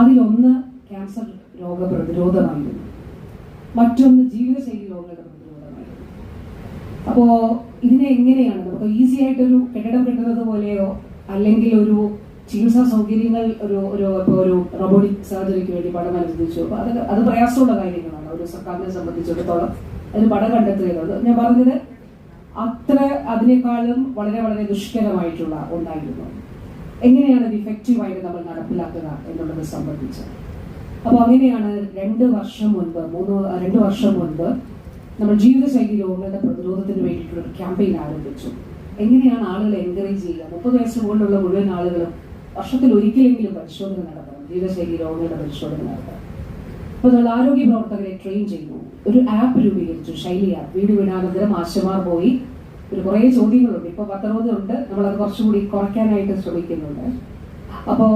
അതിലൊന്ന് ക്യാൻസർ രോഗപ്രതിരോധമായിരുന്നു, മറ്റൊന്ന് ജീവിതശൈലി രോഗങ്ങളുടെ പ്രതിരോധമായിരുന്നു. അപ്പോൾ ഇതിനെ എങ്ങനെയാണ് നമുക്ക് ഈസി ആയിട്ടൊരു കെട്ടിടം കെട്ടുന്നത് പോലെയോ അല്ലെങ്കിൽ ഒരു ചികിത്സാ സൗകര്യങ്ങൾ ഒരു റോബോട്ടിക് സർജറിക്ക് വേണ്ടി പണം അനുവദിച്ചു, അപ്പോൾ അത് പ്രയാസമുള്ള കാര്യങ്ങളാണ് ഒരു സർക്കാരിനെ സംബന്ധിച്ചിടത്തോളം അതിന് പണം കണ്ടെത്തുന്നത്. ഞാൻ പറഞ്ഞത് അത്ര അതിനേക്കാളും വളരെ വളരെ ദുഷ്കരമായിട്ടുള്ള ഒന്നായിരുന്നു. എങ്ങനെയാണ് ഇത് ഇഫക്റ്റീവായിട്ട് നമ്മൾ നടപ്പിലാക്കുക എന്നുള്ളത് സംബന്ധിച്ച്. അപ്പോൾ അങ്ങനെയാണ് 2 വർഷം മുൻപ് നമ്മൾ ജീവിതശൈലി രോഗങ്ങളുടെ പ്രതിരോധത്തിന് വേണ്ടിയിട്ടുള്ള ഒരു ക്യാമ്പയിൻ ആരംഭിച്ചു. എങ്ങനെയാണ് ആളുകളെ എൻകറേജ് ചെയ്യുക? 30 വയസ്സിന് മുകളിലുള്ള മുഴുവൻ ആളുകളും വർഷത്തിൽ ഒരിക്കലെങ്കിലും പരിശോധന നടത്തണം, ജീവിതശൈലി രോഗങ്ങളുടെ പരിശോധന നടത്തണം. അപ്പോൾ നമ്മൾ ആരോഗ്യ പ്രവർത്തകരെ ട്രെയിൻ ചെയ്യുന്നു. ഒരു ആപ്പ് രൂപീകരിച്ചു, ശൈലി ആപ്പ്. വീട് വീടാനന്തരം ആശമാർ പോയി കുറേ ചോദ്യങ്ങളുണ്ട്, ഇപ്പോൾ 10-60 ഉണ്ട്, നമ്മളത് കുറച്ചുകൂടി കുറയ്ക്കാനായിട്ട് ശ്രമിക്കുന്നുണ്ട്. അപ്പോൾ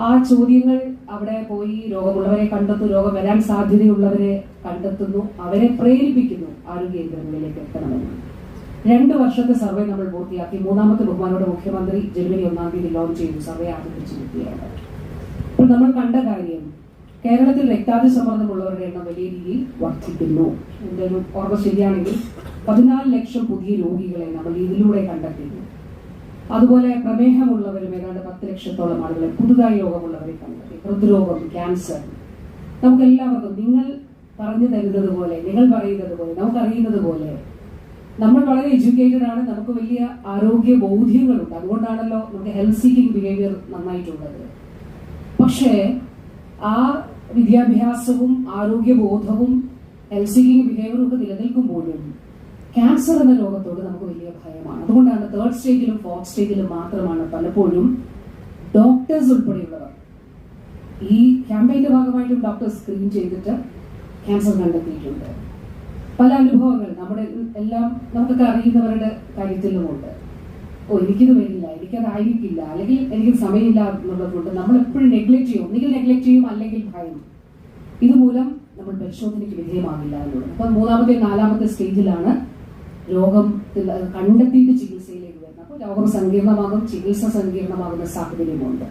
ആ ചോദ്യങ്ങൾ അവിടെ പോയി രോഗമുള്ളവരെ കണ്ടെത്തുന്നു, രോഗം വരാൻ സാധ്യതയുള്ളവരെ കണ്ടെത്തുന്നു, അവരെ പ്രേരിപ്പിക്കുന്നു ആരോഗ്യ കേന്ദ്രങ്ങളിലേക്ക് എത്തണമെന്ന്. 2 വർഷത്തെ സർവേ നമ്മൾ പൂർത്തിയാക്കി. 3ാമത്തെ ബഹുമാനോടെ മുഖ്യമന്ത്രി ജനുവരി 1-ാം തീയതി ലോഞ്ച് ചെയ്തു, സർവേ ആരംഭിച്ചിരിക്കുകയാണ്. അപ്പോൾ നമ്മൾ കണ്ട കാര്യം, കേരളത്തിൽ രക്താതിസമ്മർദ്ദമുള്ളവരുടെ എണ്ണം വലിയ രീതിയിൽ വർദ്ധിക്കുന്നു. എൻ്റെ ഒരു ഓർമ്മ ശരിയാണെങ്കിൽ 14 ലക്ഷം പുതിയ രോഗികളെ നമ്മൾ ഇതിലൂടെ കണ്ടെത്തിയിരുന്നു. അതുപോലെ പ്രമേഹമുള്ളവരും ഏതാണ്ട് 10 ലക്ഷത്തോളം ആളുകളെ, പുതുതായി രോഗമുള്ളവരെ കണ്ടെത്തി. ഹൃദ്രോഗം, ക്യാൻസർ, നമുക്കെല്ലാവർക്കും നിങ്ങൾ പറഞ്ഞു തരുന്നത് പോലെ, നിങ്ങൾ പറയുന്നത് പോലെ, നമുക്കറിയുന്നത് പോലെ നമ്മൾ വളരെ എഡ്യൂക്കേറ്റഡ് ആണ്, നമുക്ക് വലിയ ആരോഗ്യ ബോധ്യങ്ങളുണ്ട്. അതുകൊണ്ടാണല്ലോ നമുക്ക് ഹെൽത്ത് സീക്കിംഗ് ബിഹേവിയർ നന്നായിട്ടുള്ളത്. പക്ഷേ ആ വിദ്യാഭ്യാസവും ആരോഗ്യബോധവും ഹെൽത്ത് സീക്കിംഗ് ബിഹേവിയറും ഒക്കെ നിലനിൽക്കുമ്പോഴും ക്യാൻസർ എന്ന രോഗത്തോട് നമുക്ക് വലിയ ഭയമാണ്. അതുകൊണ്ടാണ് 3rd സ്റ്റേജിലും 4th സ്റ്റേജിലും മാത്രമാണ് പലപ്പോഴും ഡോക്ടേഴ്സ് ഉൾപ്പെടെയുള്ളവർ, ഈ ക്യാമ്പയിന്റെ ഭാഗമായിട്ടും ഡോക്ടേഴ്സ് സ്ക്രീൻ ചെയ്തിട്ട് ക്യാൻസർ കണ്ടെത്തിയിട്ടുണ്ട്. പല അനുഭവങ്ങൾ നമ്മുടെ എല്ലാം നമുക്കൊക്കെ അറിയുന്നവരുടെ കാര്യത്തിലുമുണ്ട്. എനിക്കിത് വരില്ല, എനിക്കതായിരിക്കില്ല, അല്ലെങ്കിൽ എനിക്ക് സമയമില്ല എന്നുള്ളതുകൊണ്ട് നമ്മൾ എപ്പോഴും നെഗ്ലക്ട് ചെയ്യും. ഒന്നുകിൽ നെഗ്ലക്ട് ചെയ്യും, അല്ലെങ്കിൽ ഭയം. ഇതുമൂലം നമ്മൾ പരിശോധനയ്ക്ക് വിധേയമാകില്ല എന്നുള്ളത്. അപ്പം 3ാമത്തെ 4ാമത്തെ സ്റ്റേജിലാണ് രോഗം കണ്ടെത്തിയിട്ട് ചികിത്സയിലേക്ക് വരുന്നത്. അപ്പോൾ രോഗം സങ്കീർണമാകും, ചികിത്സ സങ്കീർണമാകുന്ന സാഹചര്യമുണ്ട്.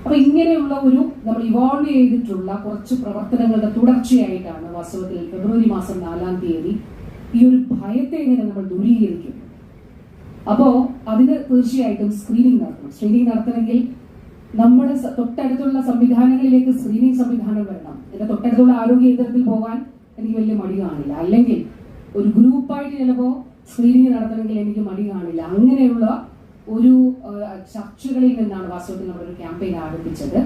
അപ്പൊ ഇങ്ങനെയുള്ള ഒരു നമ്മൾ ഇവോൾവ് ചെയ്തിട്ടുള്ള കുറച്ച് പ്രവർത്തനങ്ങളുടെ തുടർച്ചയായിട്ടാണ് വാസ്തവത്തിൽ ഫെബ്രുവരി മാസം 4-ാം തീയതി ഈ ഒരു ഭയത്തെ എങ്ങനെ നമ്മൾ ദൂരീകരിക്കും. അപ്പോ അതിന് തീർച്ചയായിട്ടും സ്ക്രീനിങ് നടത്തണം. സ്ക്രീനിങ് നടത്തണമെങ്കിൽ നമ്മുടെ തൊട്ടടുത്തുള്ള സംവിധാനങ്ങളിലേക്ക് സ്ക്രീനിങ് സംവിധാനം വരണം. എന്റെ തൊട്ടടുത്തുള്ള ആരോഗ്യ കേന്ദ്രത്തിൽ പോകാൻ എനിക്ക് വലിയ മടി കാണില്ല, അല്ലെങ്കിൽ ഒരു ഗ്രൂപ്പായിട്ട് ചിലപ്പോൾ സ്ക്രീനിങ് നടത്തണമെങ്കിൽ എനിക്ക് മടി കാണില്ല. അങ്ങനെയുള്ള ഒരു ചർച്ചകളിൽ നിന്നാണ് വാസ്തവത്തിൽ നമ്മളൊരു ക്യാമ്പയിൻ ആരംഭിച്ചത്.